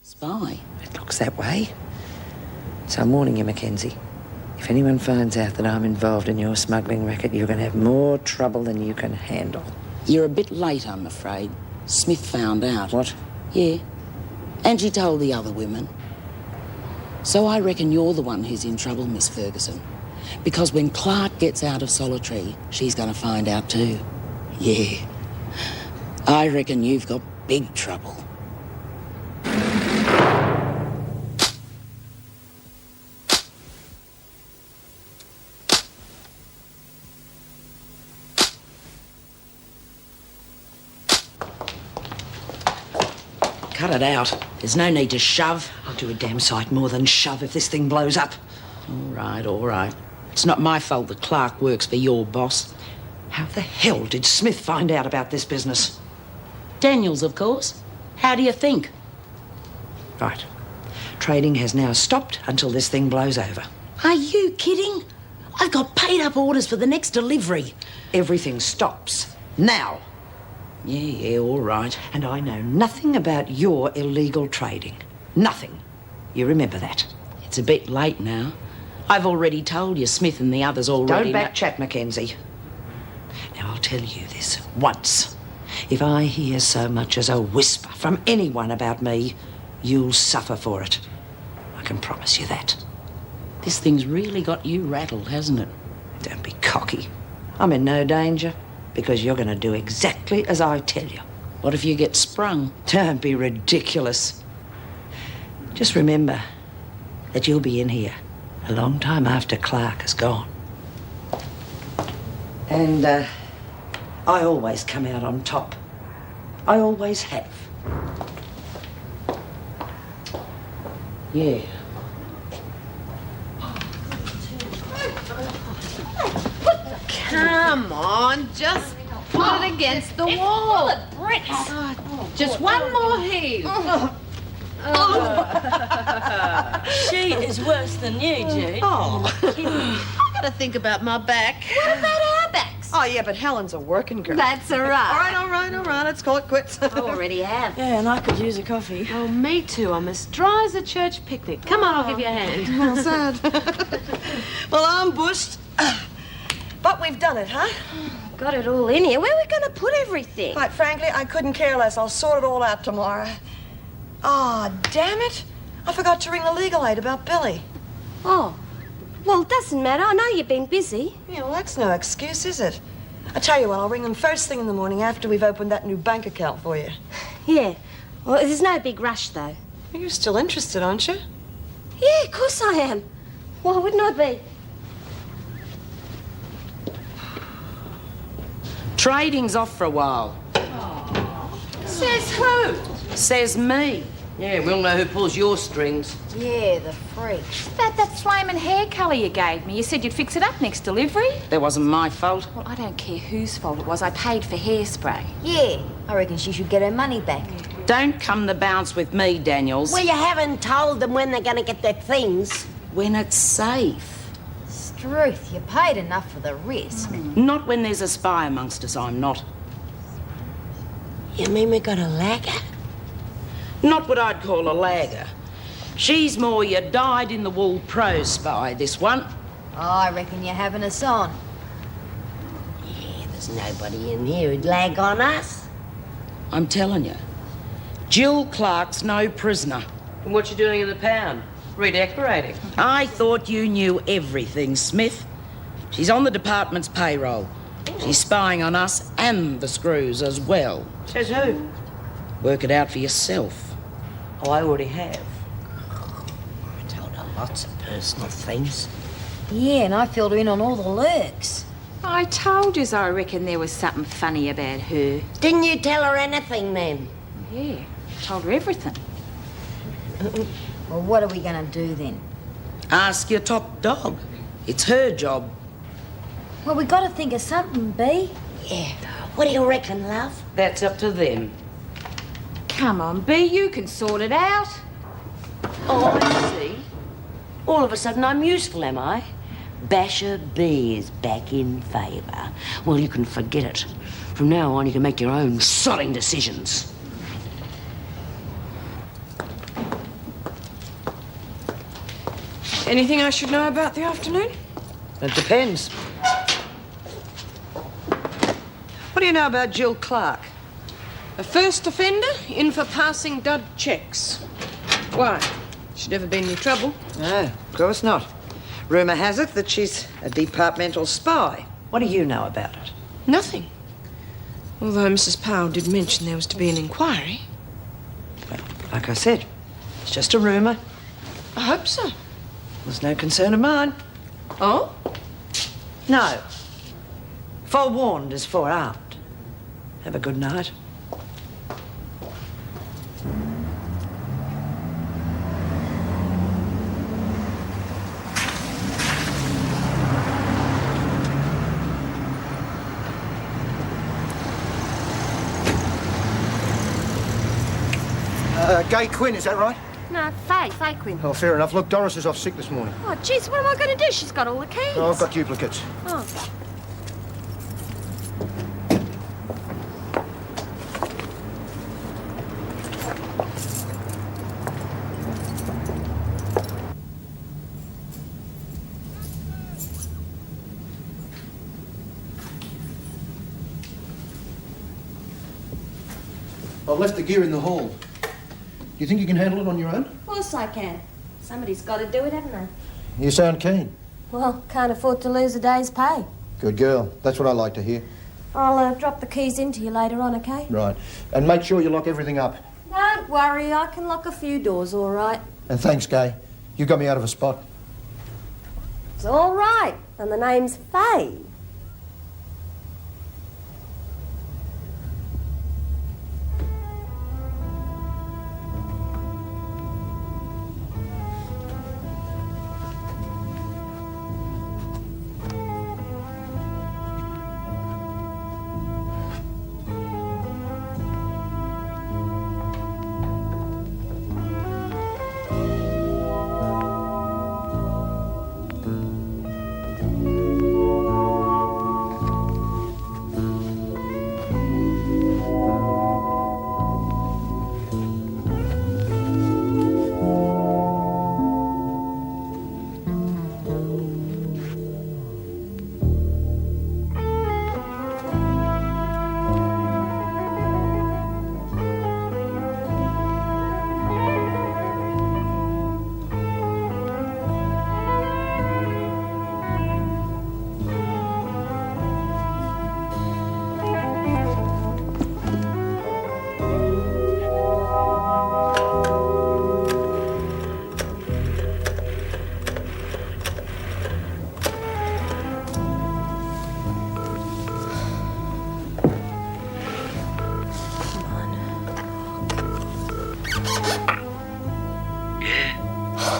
Spy? It looks that way. So I'm warning you, Mackenzie. If anyone finds out that I'm involved in your smuggling racket, you're going to have more trouble than you can handle. You're a bit late, I'm afraid. Smith found out. What? Yeah. And she told the other women. So I reckon you're the one who's in trouble, Miss Ferguson. Because when Clark gets out of solitary, she's going to find out too. Yeah. I reckon you've got big trouble. Cut it out. There's no need to shove. I'll do a damn sight more than shove if this thing blows up. All right. It's not my fault that Clark works for your boss. How the hell did Smith find out about this business? Daniels, of course. How do you think? Right. Trading has now stopped until this thing blows over. Are you kidding? I've got paid-up orders for the next delivery. Everything stops. Now. Yeah, all right. And I know nothing about your illegal trading. Nothing. You remember that. It's a bit late now. I've already told you, Smith and the others already... Don't backchat, Mackenzie. Now, I'll tell you this once. If I hear so much as a whisper from anyone about me, you'll suffer for it. I can promise you that. This thing's really got you rattled, hasn't it? Don't be cocky. I'm in no danger. Because you're going to do exactly as I tell you. What if you get sprung? Don't be ridiculous. Just remember that you'll be in here a long time after Clark has gone. And I always come out on top. I always have. Yeah. Come on, just put it against the wall. Just one more heave. She is worse than you, Jude. I gotta think about my back. What about our backs? Oh, yeah, but Helen's a working girl. That's all right. All right. Let's call it quits. I already have. Yeah, and I could use a coffee. Oh, me too. I'm as dry as a church picnic. Come on, I'll give you a hand. Well, sad. Well, I'm bushed. But we've done it, huh? Got it all in here. Where are we going to put everything? Quite frankly, I couldn't care less. I'll sort it all out tomorrow. Ah, damn it. I forgot to ring the legal aid about Billy. Oh, well, it doesn't matter. I know you've been busy. Yeah, well, that's no excuse, is it? I tell you what, I'll ring them first thing in the morning after we've opened that new bank account for you. Yeah. Well, there's no big rush, though. You're still interested, aren't you? Yeah, of course I am. Why wouldn't I be? Trading's off for a while. Says who? Says me. Yeah, we'll know who pulls your strings. Yeah, the freak. That flaming hair colour you gave me. You said you'd fix it up next delivery. That wasn't my fault. Well, I don't care whose fault it was. I paid for hairspray. Yeah, I reckon she should get her money back. Don't come the bounce with me, Daniels. Well, you haven't told them when they're going to get their things. When it's safe. Struth, you paid enough for the risk. Not when there's a spy amongst us, I'm not. You mean we got a lagger? Not what I'd call a lagger. She's more your dyed-in-the-wool pro spy, this one. Oh, I reckon you're having us on. Yeah, there's nobody in here who'd lag on us. I'm telling you. Jill Clark's no prisoner. And what you doing in the pound? Redecorating. I thought you knew everything, Smith. She's on the department's payroll. She's spying on us and the screws as well. Says who? Work it out for yourself. Oh, I already have. I told her lots of personal things. Yeah, and I filled her in on all the lurks. I told you I reckon there was something funny about her. Didn't you tell her anything then? Yeah, told her everything. Well, what are we going to do then? Ask your top dog. It's her job. Well, we got to think of something, B. Yeah. What do you reckon, love? That's up to them. Come on, B, you can sort it out. Oh, I see. All of a sudden I'm useful, am I? Basher B is back in favour. Well, you can forget it. From now on, you can make your own sodding decisions. Anything I should know about the afternoon? It depends. What do you know about Jill Clark? A first offender in for passing dud checks. Why? She'd never been in any trouble. No, of course not. Rumour has it that she's a departmental spy. What do you know about it? Nothing. Although Mrs. Powell did mention there was to be an inquiry. Well, like I said, it's just a rumour. I hope so. There's no concern of mine. Oh? No. Forewarned is forearmed. Have a good night. Gay Quinn, is that right? No, Faye Quinn. Oh, fair enough. Look, Doris is off sick this morning. Oh, jeez, what am I going to do? She's got all the keys. Oh, I've got duplicates. Oh. I've left the gear in the hall. Do you think you can handle it on your own? Of course I can. Somebody's got to do it, haven't they? You sound keen. Well, can't afford to lose a day's pay. Good girl. That's what I like to hear. I'll drop the keys into you later on, okay? Right. And make sure you lock everything up. Don't worry, I can lock a few doors, all right. And thanks, Gay. You got me out of a spot. It's all right. And the name's Faye.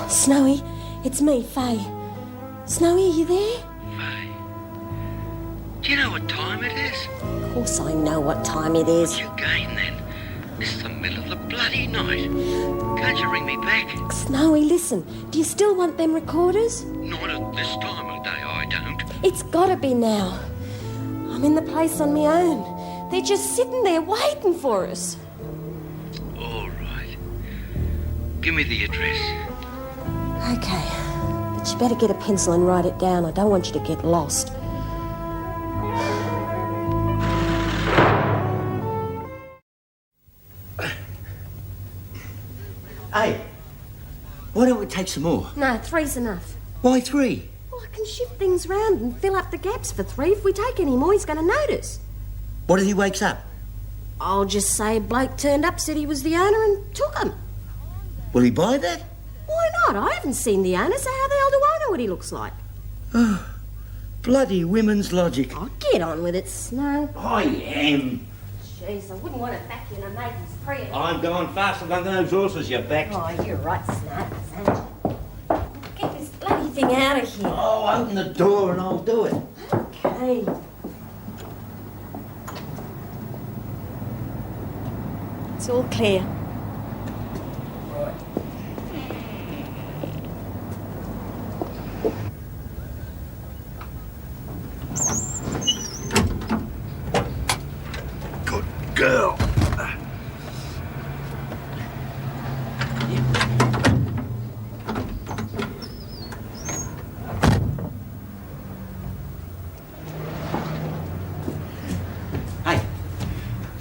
Snowy, it's me, Faye. Snowy, are you there? Faye, do you know what time it is? Of course I know what time it is. What's your game then? It's the middle of the bloody night. Can't you ring me back? Snowy, listen, do you still want them recorders? Not at this time of day, I don't. It's gotta be now. I'm in the place on my own. They're just sitting there waiting for us. All right. Give me the address. Okay, but you better get a pencil and write it down. I don't want you to get lost. Hey, why don't we take some more? No, 3's enough. Why 3? Well, I can shift things round and fill up the gaps for 3. If we take any more, he's going to notice. What if he wakes up? I'll just say Blake turned up, said he was the owner and took him. Will he buy that? Why not? I haven't seen the owner, so how the hell do I know what he looks like? Oh, bloody women's logic. Oh, get on with it, Snow. I am. Jeez, I wouldn't want to back you in a maiden's prayer. I'm going faster than those horses, you back. Oh, you're right, Snow. Get this bloody thing out of here. Oh, open the door and I'll do it. Okay. It's all clear. Good girl.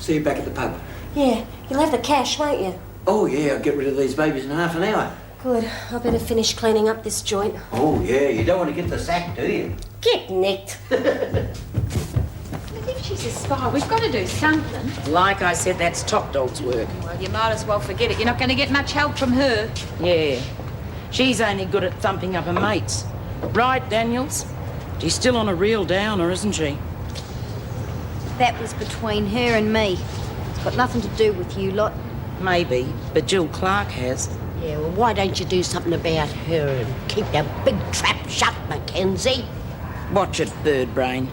See you back at the pub. Yeah, you'll have the cash, won't you? Oh, yeah, I'll get rid of these babies in half an hour. Good. I better finish cleaning up this joint. Oh, yeah, you don't want to get the sack, do you? Get nicked. But if she's a spy, we've got to do something. Like I said, that's top dog's work. Well, you might as well forget it. You're not going to get much help from her. Yeah. She's only good at thumping up her mates. Right, Daniels? She's still on a real downer, isn't she? That was between her and me. It's got nothing to do with you lot. Maybe, but Jill Clark has. Yeah, well, why don't you do something about her and keep your big trap shut, Mackenzie? Watch it, bird brain.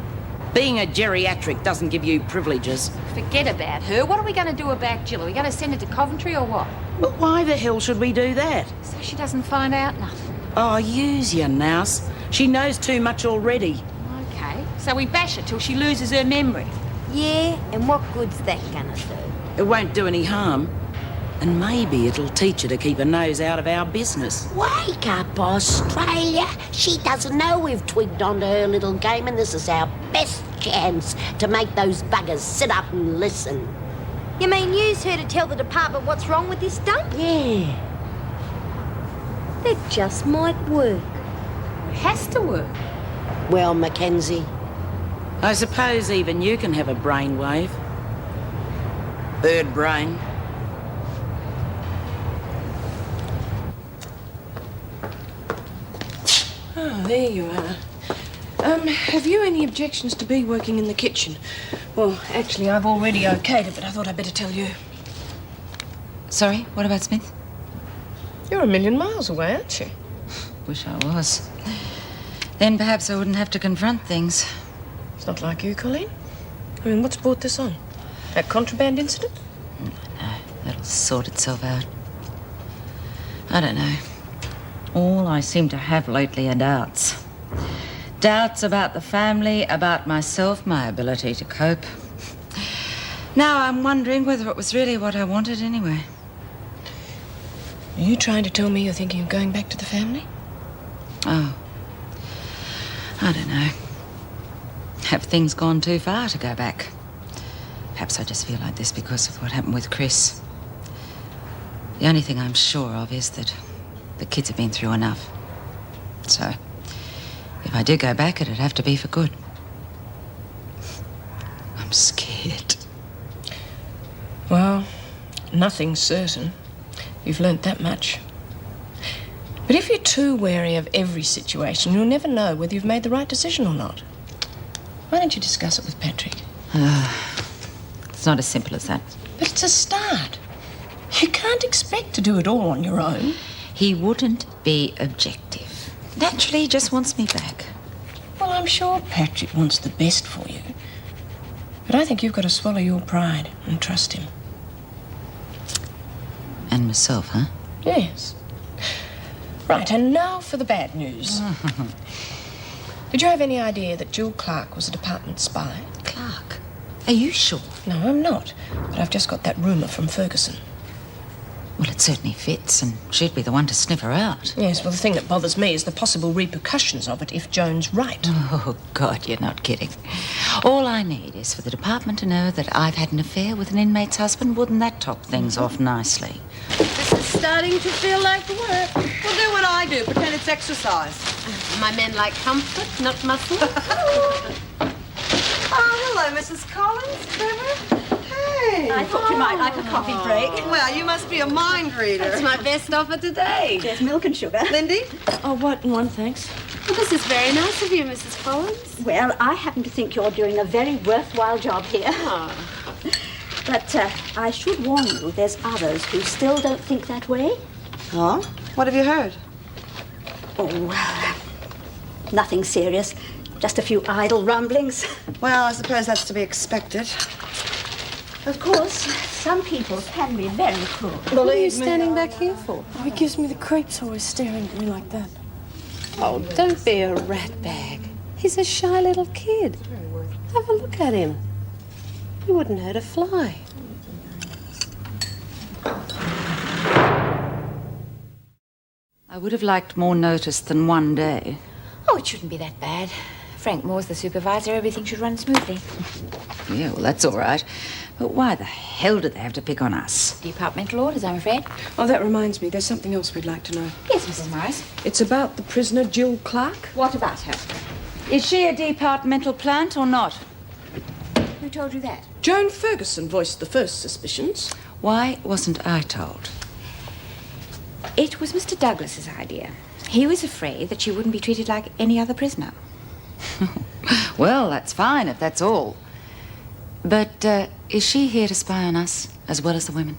Being a geriatric doesn't give you privileges. Forget about her. What are we going to do about Jill? Are we going to send her to Coventry or what? But why the hell should we do that? So she doesn't find out nothing. Oh, use your nouse. She knows too much already. Okay, so we bash her till she loses her memory. Yeah, and what good's that gonna do? It won't do any harm. And maybe it'll teach her to keep her nose out of our business. Wake up, Australia. She doesn't know we've twigged onto her little game, and this is our best chance to make those buggers sit up and listen. You mean use her to tell the department what's wrong with this dump? Yeah. That just might work. It has to work. Well, Mackenzie, I suppose even you can have a brainwave. Bird brain. Oh, there you are. Have you any objections to Bea working in the kitchen? Well, actually, I've already okayed it, but I thought I'd better tell you. Sorry, what about Smith? You're a million miles away, aren't you? Wish I was. Then perhaps I wouldn't have to confront things. It's not like you, Colleen. I mean, what's brought this on? That contraband incident? No, that'll sort itself out. I don't know. All I seem to have lately are doubts. Doubts about the family, about myself, my ability to cope. Now I'm wondering whether it was really what I wanted anyway. Are you trying to tell me you're thinking of going back to the family? Oh. I don't know. Have things gone too far to go back? Perhaps I just feel like this because of what happened with Chris. The only thing I'm sure of is that the kids have been through enough. So, if I do go back, it'd have to be for good. I'm scared. Well, nothing's certain. You've learnt that much. But if you're too wary of every situation, you'll never know whether you've made the right decision or not. Why don't you discuss it with Patrick? It's not as simple as that. But it's a start. You can't expect to do it all on your own. He wouldn't be objective. Naturally, he just wants me back. Well, I'm sure Patrick wants the best for you. But I think you've got to swallow your pride and trust him. And myself, huh? Yes. Right, and now for the bad news. Did you have any idea that Jill Clark was a department spy? Clark? Are you sure? No, I'm not. But I've just got that rumour from Ferguson. Well, it certainly fits, and she'd be the one to sniff her out. Yes, well, the thing that bothers me is the possible repercussions of it if Joan's right. Oh, God, you're not kidding. All I need is for the department to know that I've had an affair with an inmate's husband. Wouldn't that top things off nicely? This is starting to feel like work. Well, do what I do. Pretend it's exercise. My men like comfort, not muscle. Oh, hello, Mrs. Collins. Trevor. Hey. I thought you might like a coffee break. Well, you must be a mind reader. It's my best offer today. There's milk and sugar. Lindy? Oh, what in one, thanks. Well, this is very nice of you, Mrs. Collins. Well, I happen to think you're doing a very worthwhile job here. But I should warn you, there's others who still don't think that way. Huh? What have you heard? Oh, nothing serious. Just a few idle rumblings. Well, I suppose that's to be expected. Of course, some people can be very cruel. What are you standing back here for? Oh, he gives me the creeps always staring at me like that. Oh, don't be a ratbag. He's a shy little kid. Have a look at him. He wouldn't hurt a fly. I would have liked more notice than one day. Oh, it shouldn't be that bad. Frank Moore's the supervisor. Everything should run smoothly. Yeah, well, that's all right. But why the hell do they have to pick on us? Departmental orders, I'm afraid. Oh, that reminds me. There's something else we'd like to know. Yes, Mrs. Morris. It's about the prisoner, Jill Clark. What about her? Is she a departmental plant or not? Who told you that? Joan Ferguson voiced the first suspicions. Why wasn't I told? It was Mr. Douglas's idea. He was afraid that she wouldn't be treated like any other prisoner. Well, that's fine if that's all. But is she here to spy on us as well as the women?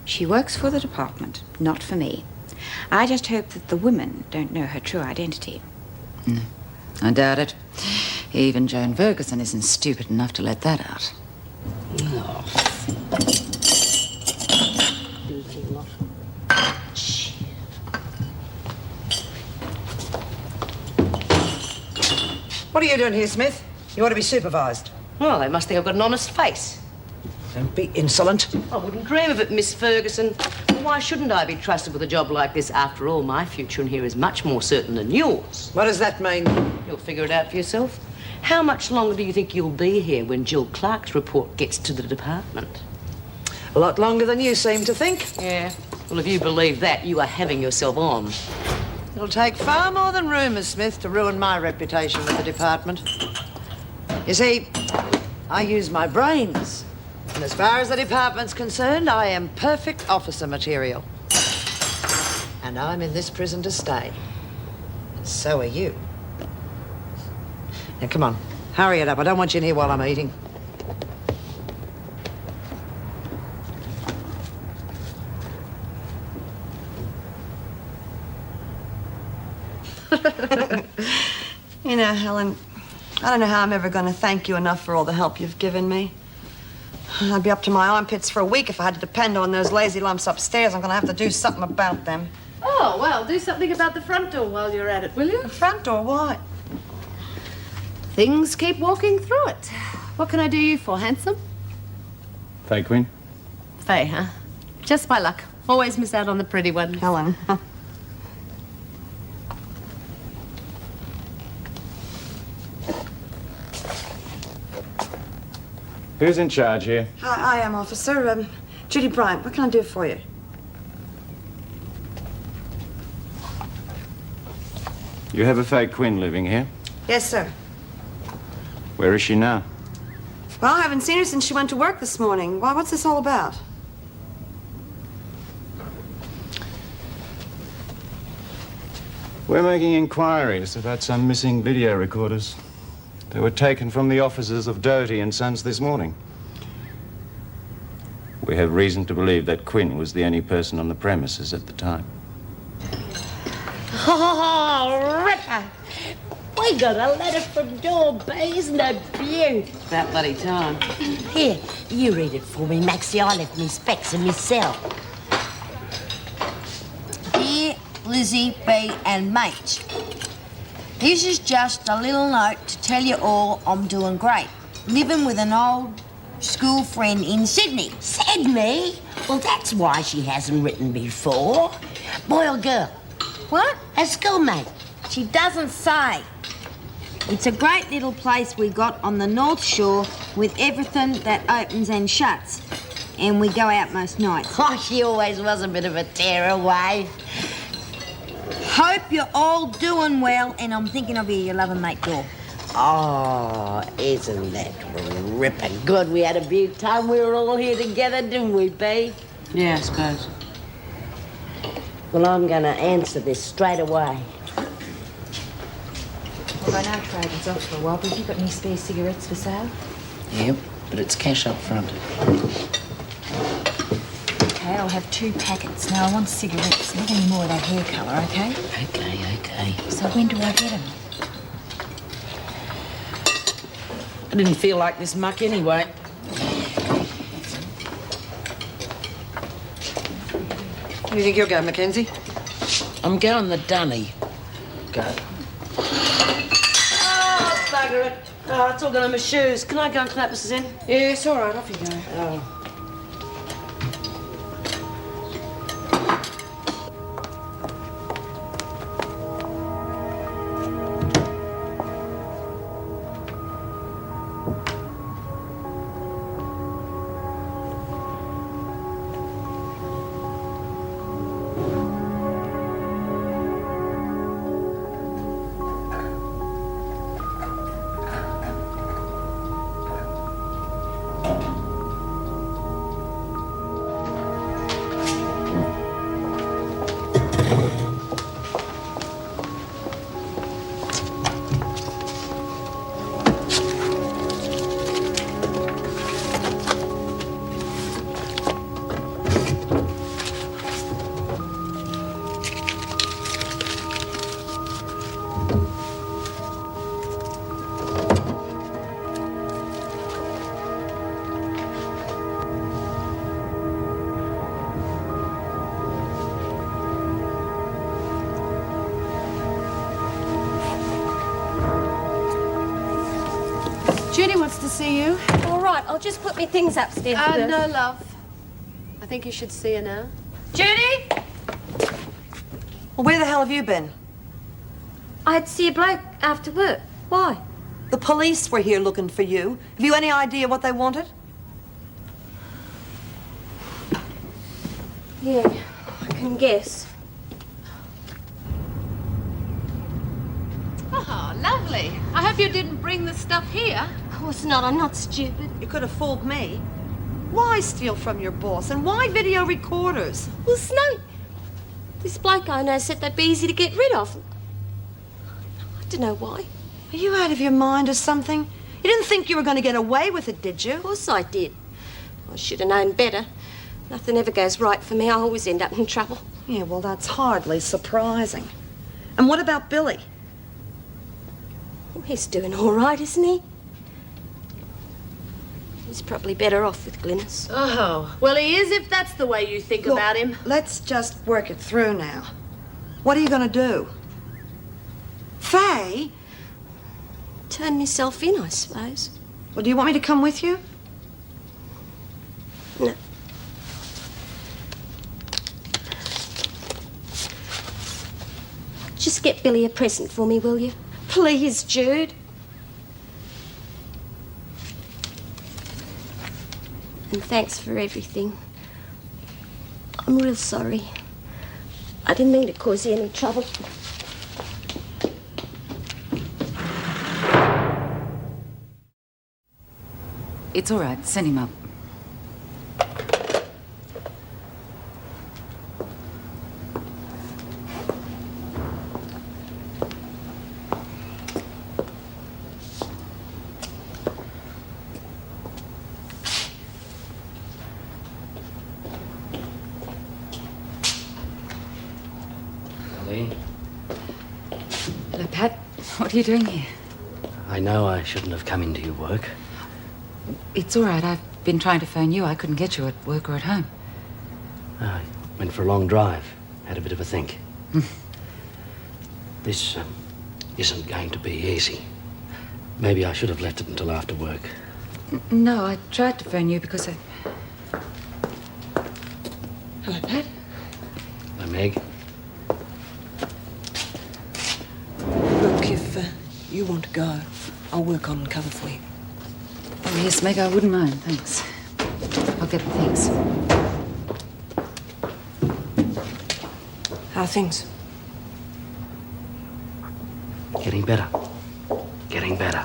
She works for the department, not for me. I just hope that the women don't know her true identity. No, I doubt it. Even Joan Ferguson isn't stupid enough to let that out. Oh. What are you doing here, Smith? You ought to be supervised. Well, they must think I've got an honest face. Don't be insolent. I wouldn't dream of it, Miss Ferguson. Well, why shouldn't I be trusted with a job like this? After all, my future in here is much more certain than yours. What does that mean? You'll figure it out for yourself. How much longer do you think you'll be here when Jill Clark's report gets to the department? A lot longer than you seem to think. Yeah. Well, if you believe that, you are having yourself on. It'll take far more than rumours, Smith, to ruin my reputation with the department. You see, I use my brains. And as far as the department's concerned, I am perfect officer material. And I'm in this prison to stay. So are you. Now, come on. Hurry it up. I don't want you in here while I'm eating. You know, Helen, I don't know how I'm ever going to thank you enough for all the help you've given me. I'd be up to my armpits for a week if I had to depend on those lazy lumps upstairs. I'm going to have to do something about them. Oh, well, do something about the front door while you're at it, will you? The front door? Why? Things keep walking through it. What can I do you for, handsome? Faye Quinn? Faye, huh? Just my luck. Always miss out on the pretty one. Helen. Who's in charge here? I am, officer. Judy Bryant. What can I do for you? You have a Faye Quinn living here? Yes, sir. Where is she now? Well, I haven't seen her since she went to work this morning. Why, what's this all about? We're making inquiries about some missing video recorders. They were taken from the offices of Doherty and Sons this morning. We have reason to believe that Quinn was the only person on the premises at the time. Oh, Ripper! We got a letter from Dorby, isn't it beaut? About bloody time. Here, you read it for me, Maxie. I left me specs in myself. Dear Lizzie, B and mate, this is just a little note to tell you all I'm doing great. Living with an old school friend in Sydney. Sydney? Well, that's why she hasn't written before. Boy or girl? What? A schoolmate. She doesn't say. It's a great little place we got on the North Shore with everything that opens and shuts. And we go out most nights. Oh, she always was a bit of a tearaway. Hope you're all doing well, and I'm thinking of you, your loving mate, Dor. Oh, isn't that ripping good? We had a beaut time. We were all here together, didn't we, Bea? Yeah, I suppose. Well, I'm going to answer this straight away. Well, I know trading's off for a while, but have you got any spare cigarettes for sale? Yep, but it's cash up front. Okay, I'll have 2 packets. Now, I want cigarettes. Not any more of that hair colour, okay? Okay. So when do I get them? I didn't feel like this muck anyway. Where do you think you're going, Mackenzie? I'm going the dunny. Go. Oh, bugger it. Oh, it's all gone on my shoes. Can I go and clap Mrs. in? Yeah, it's all right. Off you go. Oh. Judy wants to see you. All right, I'll just put me things upstairs first. No, love. I think you should see her now. Judy? Well, where the hell have you been? I'd see a bloke after work. Why? The police were here looking for you. Have you any idea what they wanted? Yeah, I can guess. Oh, lovely. I hope you didn't bring the stuff here. Of course not, I'm not stupid. You could have fooled me. Why steal from your boss? And why video recorders? Well, Snow, this bloke I know said they'd be easy to get rid of. I don't know why. Are you out of your mind or something? You didn't think you were going to get away with it, did you? Of course I did. I should have known better. Nothing ever goes right for me. I always end up in trouble. Yeah, well, that's hardly surprising. And what about Billy? Well, he's doing all right, isn't he? He's probably better off with Glynis. Oh, well, he is if that's the way you think about him. Let's just work it through now. What are you going to do? Faye? Turn myself in, I suppose. Well, do you want me to come with you? No. Just get Billy a present for me, will you? Please, Jude. And thanks for everything. I'm real sorry. I didn't mean to cause you any trouble. It's all right. Send him up. Hello, Pat. What are you doing here? I know I shouldn't have come into your work. It's all right. I've been trying to phone you. I couldn't get you at work or at home. I went for a long drive. Had a bit of a think. This isn't going to be easy. Maybe I should have left it until after work. No, I tried to phone you because I... Hello, Pat. Hello, Meg. Look, if you want to go, I'll work on cover for you. Oh, yes, Meg, I wouldn't mind, thanks. I'll get the things. How are things? Getting better. Getting better.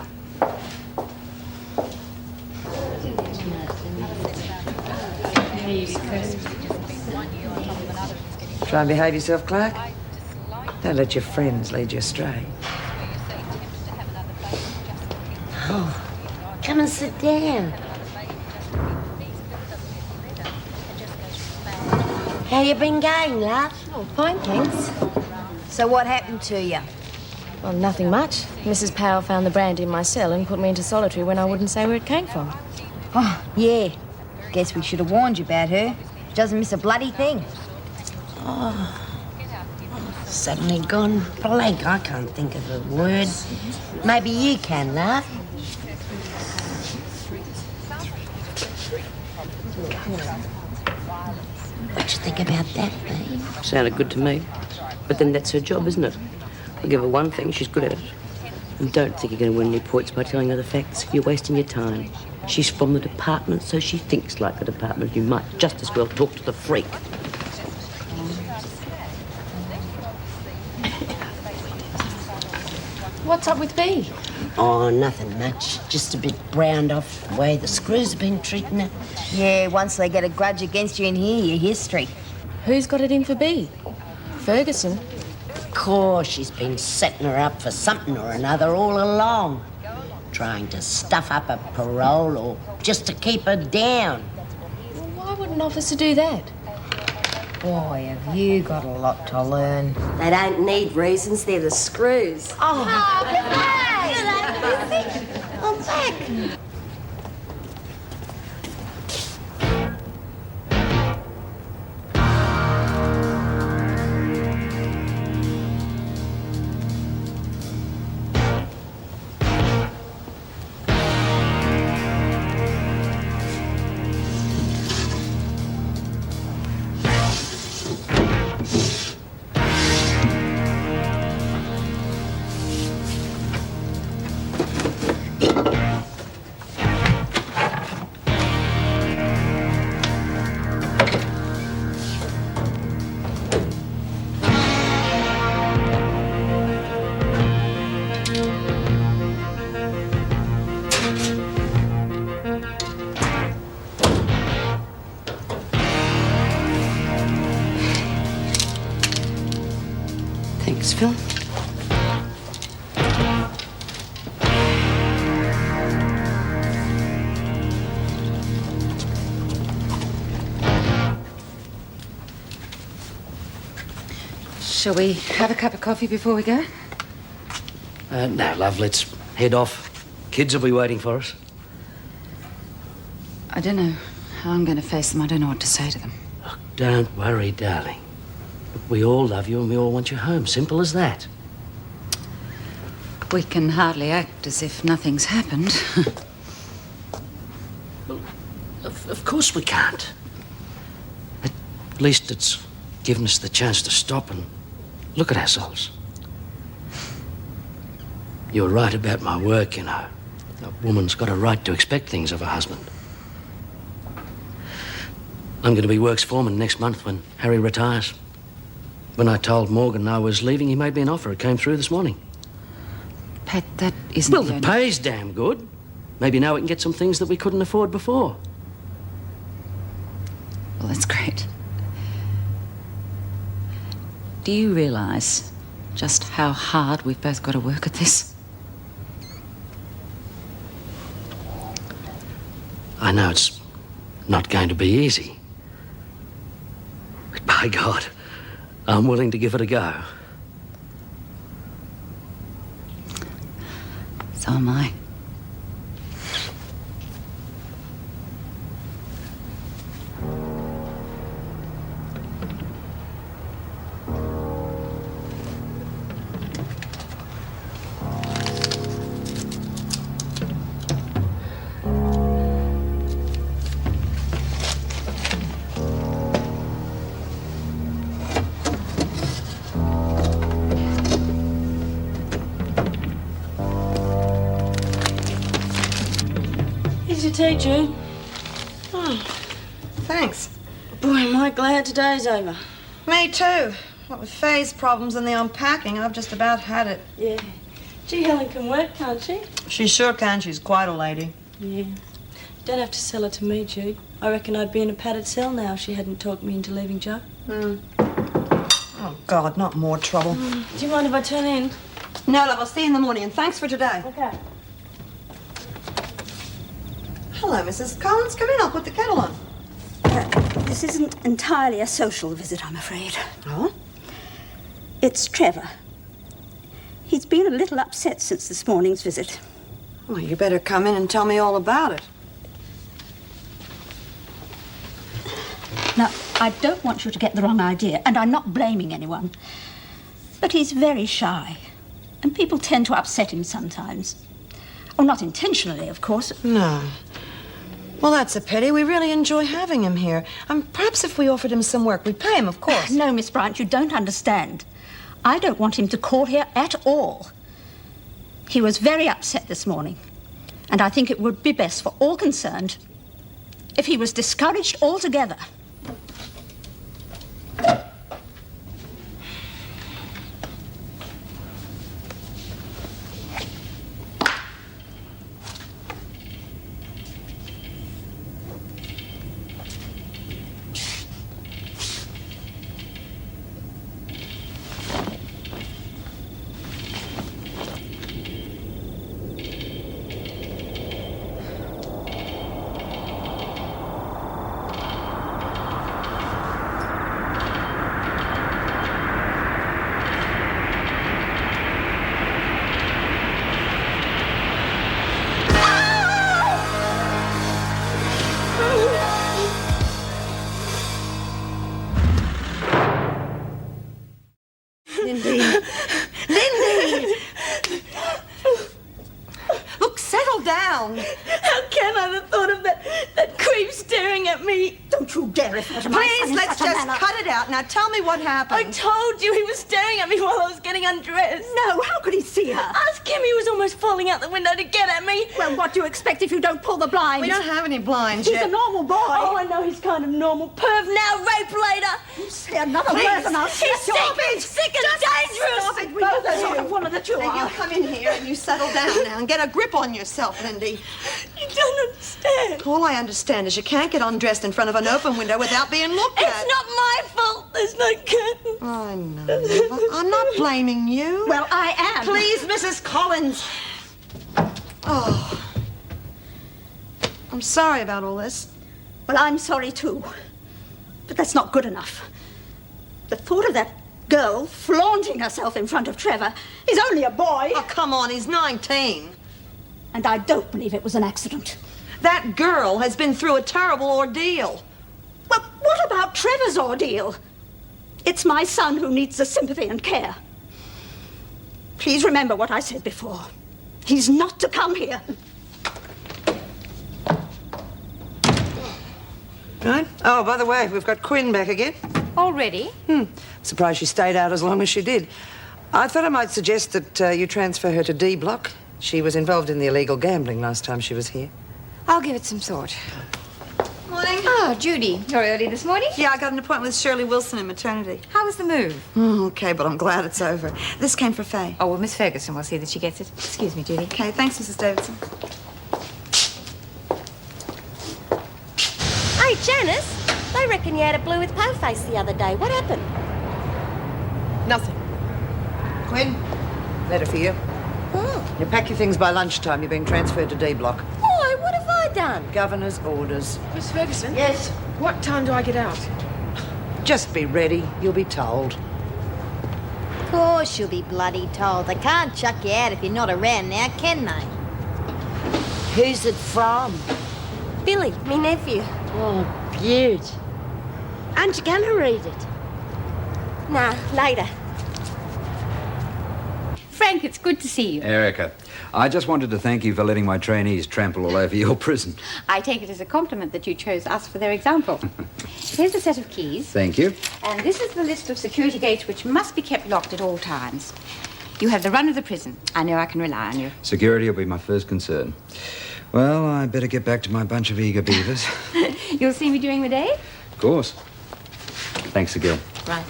Try and behave yourself, Clark. Don't let your friends lead you astray. Oh, come and sit down. How you been going, love? Oh, fine, thanks. So what happened to you? Well, nothing much. Mrs. Powell found the brandy in my cell and put me into solitary when I wouldn't say where it came from. Oh, yeah. Guess we should have warned you about her. She doesn't miss a bloody thing. Oh, suddenly gone blank. I can't think of a word. Maybe you can, love. What you think about that, babe? Sounded good to me. But then that's her job, isn't it? I'll give her one thing, she's good at it. And don't think you're going to win any points by telling her the facts. You're wasting your time. She's from the department, so she thinks like the department. You might just as well talk to the freak. What's up with Bea? Oh, nothing much. Just a bit browned off the way the screws have been treating her. Yeah, once they get a grudge against you in here, your history. Who's got it in for Bea? Ferguson. Of course, she's been setting her up for something or another all along. Trying to stuff up a parole or just to keep her down. Well, why would an officer do that? Boy, have you got a lot to learn. They don't need reasons, they're the screws. Oh, I'm back. Thanks, Phil. Shall we have a cup of coffee before we go? No, love, let's head off. Kids will be waiting for us. I don't know how I'm going to face them. I don't know what to say to them. Oh, don't worry, darling. We all love you and we all want you home. Simple as that. We can hardly act as if nothing's happened. Well, of course we can't. At least it's given us the chance to stop and look at ourselves. You're right about my work, you know. A woman's got a right to expect things of her husband. I'm going to be works foreman next month when Harry retires. When I told Morgan I was leaving, he made me an offer. It came through this morning. Pat, that isn't... Well, the pay's damn good. Maybe now we can get some things that we couldn't afford before. Well, that's great. Do you realise just how hard we've both got to work at this? I know it's not going to be easy. But by God, I'm willing to give it a go. So am I. Here's your tea, Jude. Oh, thanks. Boy, am I glad today's over. Me too. What with Faye's problems and the unpacking, I've just about had it. Yeah. Gee, Helen can work, can't she? She sure can. She's quite a lady. Yeah. Don't have to sell her to me, Jude. I reckon I'd be in a padded cell now if she hadn't talked me into leaving Joe. Oh, God, not more trouble. Do you mind if I turn in? No, love, I'll see you in the morning, and thanks for today. Okay. Hello, Mrs. Collins. Come in, I'll put the kettle on. This isn't entirely a social visit, I'm afraid. Oh? It's Trevor. He's been a little upset since this morning's visit. Well, you better come in and tell me all about it. Now, I don't want you to get the wrong idea, and I'm not blaming anyone. But he's very shy, and people tend to upset him sometimes. Oh, not intentionally, of course. No. Well, that's a pity. We really enjoy having him here. Perhaps if we offered him some work, we'd pay him, of course. No, Miss Bryant, you don't understand. I don't want him to call here at all. He was very upset this morning, and I think it would be best for all concerned if he was discouraged altogether. Lindy. Lindy! Look, settle down. How can I have thought of that creep staring at me? Don't you dare refer to my son Please, in let's such a just manner. cut it out. Now tell me what happened. I told you he was staring at me while I was getting undressed. No, how could he see her? Ask him, he was almost falling out the window to get at me. Well, what do you expect if you don't pull the blinds? We don't have any blinds He's yet. a normal boy. Oh, I know he's kind of normal. Perv now, rape later. You say another Please. word and I'll He's slap your sick, bitch. sick and dangerous. Stop it, Both the sort of woman that you Now, are. you come in here and you settle down now and get a grip on yourself, Lindy. You don't understand. All I understand is you can't get undressed in front of an open window without being looked at. It's not my fault. There's no curtain. I know. I'm not blaming you. Well, I am. Please, Mrs. Collins. Oh. I'm sorry about all this. Well, I'm sorry too. But that's not good enough. The thought of that girl flaunting herself in front of Trevor is only a boy. Oh, come on, he's 19. And I don't believe it was an accident. That girl has been through a terrible ordeal. Well, what about Trevor's ordeal? It's my son who needs the sympathy and care. Please remember what I said before. He's not to come here. Right? Oh, by the way, we've got Quinn back again. Already? Surprised she stayed out as long as she did. I thought I might suggest that you transfer her to D block. She was involved in the illegal gambling last time she was here. I'll give it some thought. Morning. Oh, Judy, you're early this morning? Yeah, I got an appointment with Shirley Wilson in maternity. How was the move? Oh, okay, but I'm glad it's over. This came for Faye. Oh, well, Miss Ferguson will see that she gets it. Excuse me, Judy. Okay, thanks, Mrs. Davidson. Hey, Janice, they reckon you had a blue with po face the other day. What happened? Nothing. Quinn, letter for you. Oh. You pack your things by lunchtime. You're being transferred to D block. Why, what have I done? Governor's orders. Miss Ferguson? Yes? What time do I get out? Just be ready. You'll be told. Of course you'll be bloody told. They can't chuck you out if you're not around now, can they? Who's it from? Billy, me nephew. Oh, beaut. Aren't you gonna read it? Nah, later. Frank, it's good to see you. Erica, I just wanted to thank you for letting my trainees trample all over your prison. I take it as a compliment that you chose us for their example. Here's a set of keys. Thank you. And this is the list of security gates which must be kept locked at all times. You have the run of the prison. I know I can rely on you. Security will be my first concern. Well, I better get back to my bunch of eager beavers. You'll see me during the day? Of course. Thanks, Gil. Right.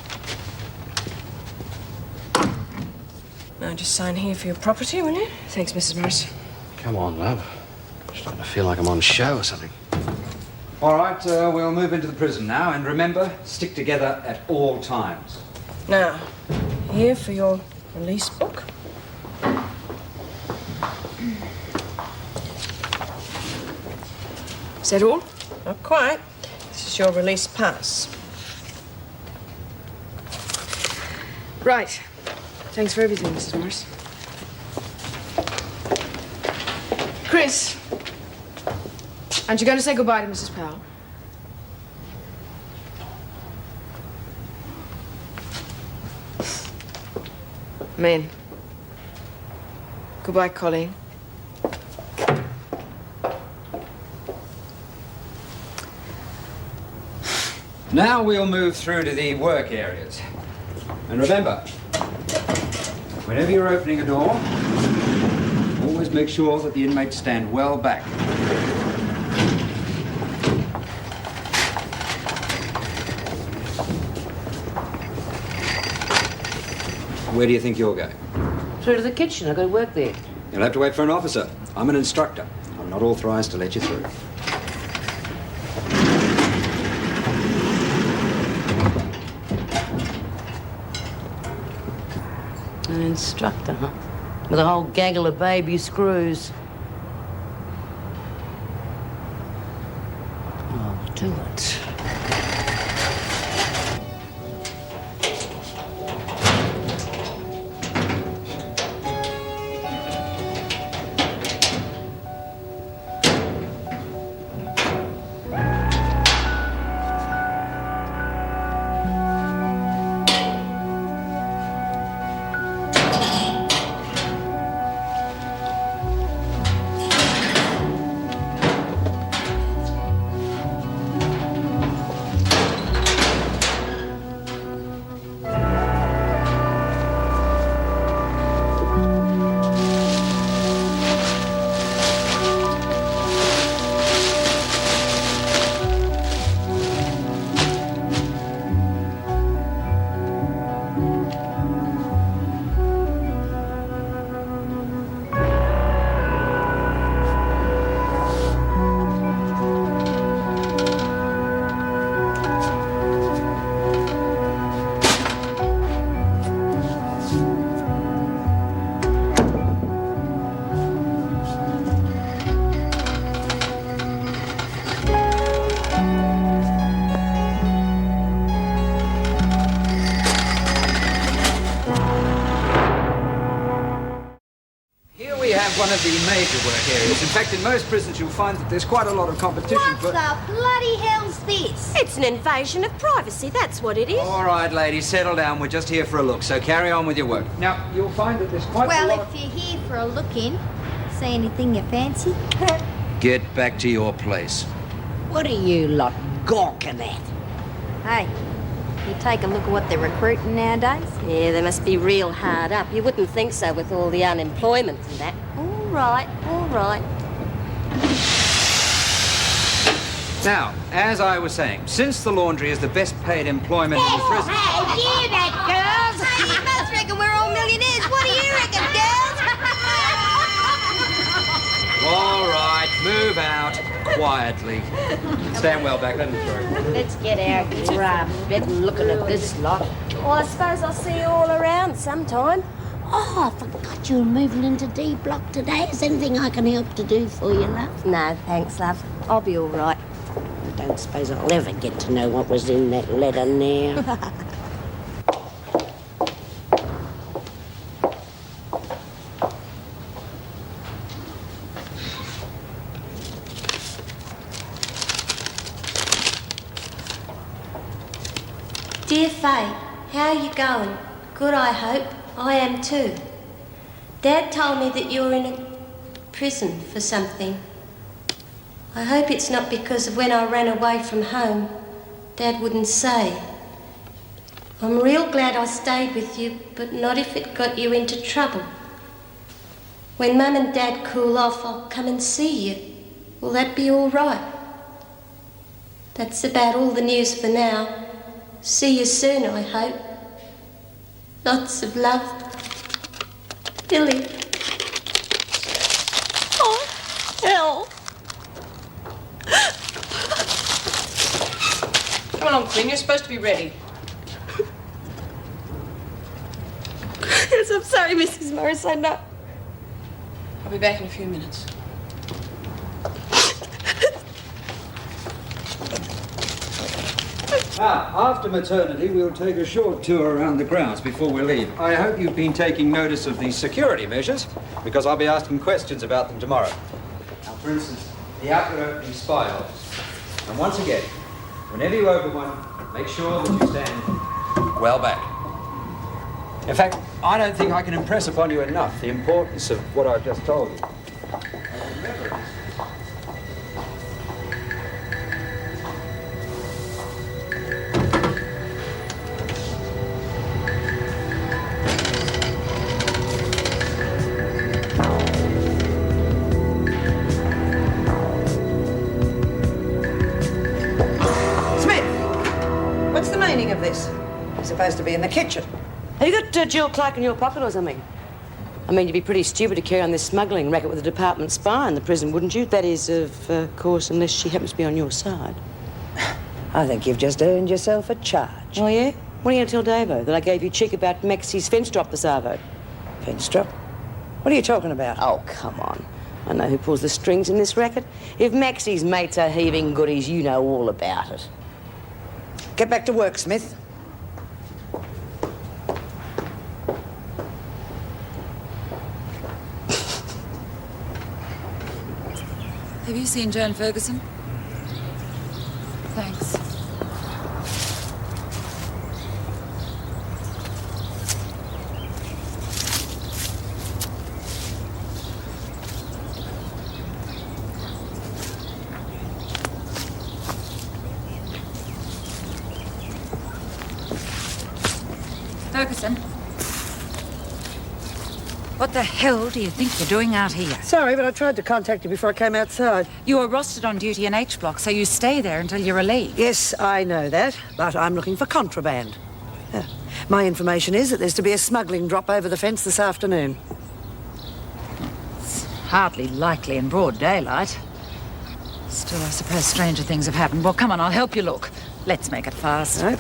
Now, just sign here for your property, will you? Thanks, Mrs. Morris. Come on, love. I'm starting to feel like I'm on show or something. All right, we'll move into the prison now, and remember, stick together at all times. Now, here for your release book. Is that all? Not quite. This is your release pass. Right. Thanks for everything, Mrs. Morris. Chris, aren't you going to say goodbye to Mrs. Powell? Men. Goodbye, Colleen. Now we'll move through to the work areas. And remember, whenever you're opening a door, always make sure that the inmates stand well back. Where do you think you're going? Through to the kitchen. I've got to work there. You'll have to wait for an officer. I'm an instructor. I'm not authorized to let you through. An instructor, huh? With a whole gaggle of baby screws. Oh, do it. one of the major work areas. In fact, in most prisons, you'll find that there's quite a lot of competition for... What the bloody hell's this? It's an invasion of privacy, that's what it is. All right, ladies, settle down. We're just here for a look, so carry on with your work. Now, you'll find that there's quite a lot Well, of... if you're here for a look-in, see anything you fancy? Get back to your place. What are you lot gawking at? Hey, you take a look at what they're recruiting nowadays? Yeah, they must be real hard up. You wouldn't think so with all the unemployment and that. All right, all right. Now, as I was saying, since the laundry is the best paid employment in the prison... Hey, hear that, girls? You must reckon we're all millionaires. What do you reckon, girls? All right, move out. Quietly. Stand well back, let him through. Let's get our grub. Been looking at this lot. Well, I suppose I'll see you all around sometime. Oh, I forgot you were moving into D block today. Is anything I can help to do for you, love? No, thanks, love. I'll be all right. I don't suppose I'll ever get to know what was in that letter now. Dear Faye, how are you going? Good, I hope. I am too. Dad told me that you're in a prison for something. I hope it's not because of when I ran away from home. Dad wouldn't say. I'm real glad I stayed with you, but not if it got you into trouble. When Mum and Dad cool off, I'll come and see you. Will that be all right? That's about all the news for now. See you soon, I hope. Lots of love. Billy. Oh, hell. Come along, Quinn. You're supposed to be ready. Yes, I'm sorry, Mrs. Morris, I know. I'll be back in a few minutes. Now, after maternity, we'll take a short tour around the grounds before we leave. I hope you've been taking notice of the security measures, because I'll be asking questions about them tomorrow. Now, for instance, the outward opening spy holes. And once again, whenever you open one, make sure that you stand well back. In fact, I don't think I can impress upon you enough the importance of what I've just told you. Remember this. Of this. You're supposed to be in the kitchen. Have you got Jill Clark in your pocket or something? I mean, you'd be pretty stupid to carry on this smuggling racket with a department spy in the prison, wouldn't you? That is, of course, unless she happens to be on your side. I think you've just earned yourself a charge. Oh, yeah? What are you going to tell Davo? That I gave you cheek about Maxie's fence drop this arvo? Fence drop? What are you talking about? Oh, come on. I know who pulls the strings in this racket. If Maxie's mates are heaving goodies, you know all about it. Get back to work, Smith. Have you seen Joan Ferguson? Thanks. Ferguson. What the hell do you think you're doing out here? Sorry, but I tried to contact you before I came outside. You were rostered on duty in H block, so you stay there until you're relieved. Yes, I know that, but I'm looking for contraband. My information is that there's to be a smuggling drop over the fence this afternoon. It's hardly likely in broad daylight. Still, I suppose stranger things have happened. Well, come on, I'll help you look. Let's make it fast. Right.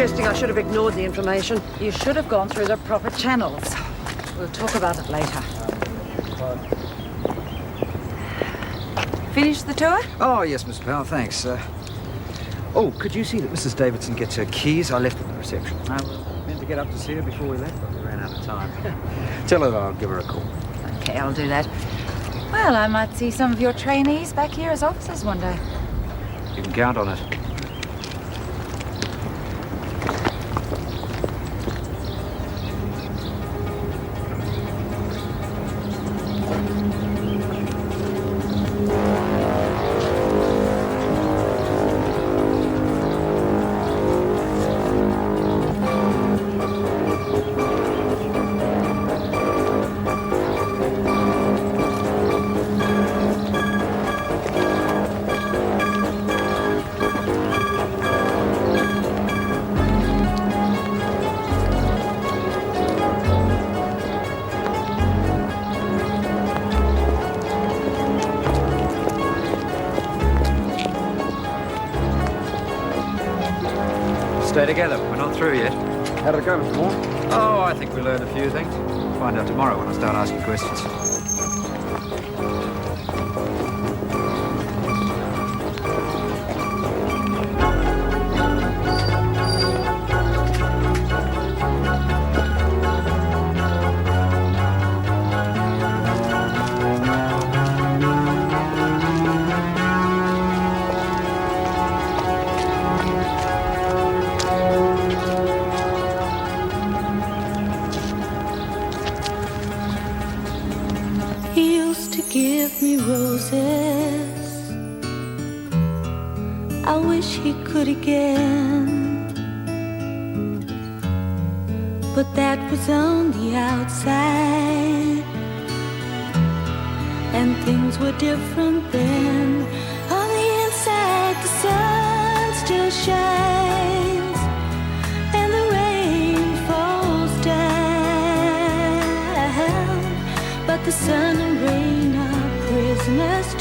suggesting I should have ignored the information. You should have gone through the proper channels. We'll talk about it later. Finished the tour? Oh, yes, Miss Powell, thanks. Oh, could you see that Mrs. Davidson gets her keys? I left them at the reception. I meant to get up to see her before we left, but we ran out of time. Tell her that I'll give her a call. Okay, I'll do that. Well, I might see some of your trainees back here as officers one day. You can count on it. Stay together. We're not through yet. How did it go, Mr. Moore? Oh, I think we learned a few things. We'll find out tomorrow when I start asking questions. Give me roses. I wish he could again, but that was on the outside, and things were different then. On the inside, the sun still shines, and the rain falls down, but the sun and rain are prisoners